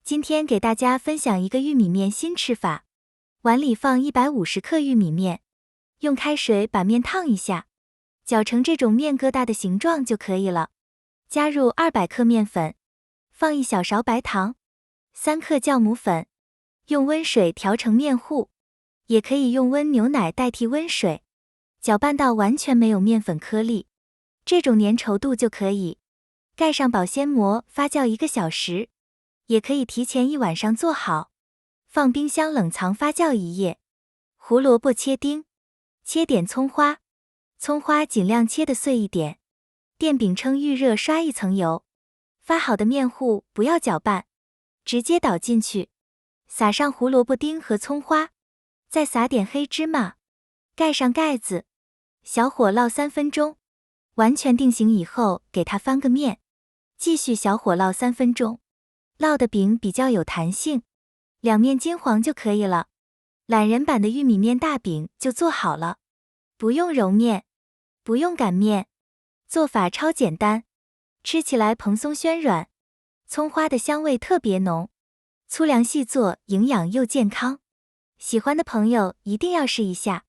今天给大家分享一个玉米面新吃法。碗里放150克玉米面，用开水把面烫一下，搅成这种面疙瘩的形状就可以了。加入200克面粉，放1小勺白糖，3克酵母粉，用温水调成面糊，也可以用温牛奶代替温水，搅拌到完全没有面粉颗粒，这种粘稠度就可以。盖上保鲜膜发酵1个小时。也可以提前1晚上做好，放冰箱冷藏发酵1夜。胡萝卜切丁，切点葱花，葱花尽量切得碎一点。电饼称预热刷1层油，发好的面糊不要搅拌，直接倒进去，撒上胡萝卜丁和葱花，再撒点黑芝麻，盖上盖子，小火烙3分钟。完全定型以后，给它翻个面，继续小火烙3分钟。烙的饼比较有弹性，两面金黄就可以了。懒人版的玉米面大饼就做好了，不用揉面，不用擀面，做法超简单，吃起来蓬松暄软，葱花的香味特别浓，粗粮细做，营养又健康。喜欢的朋友一定要试一下。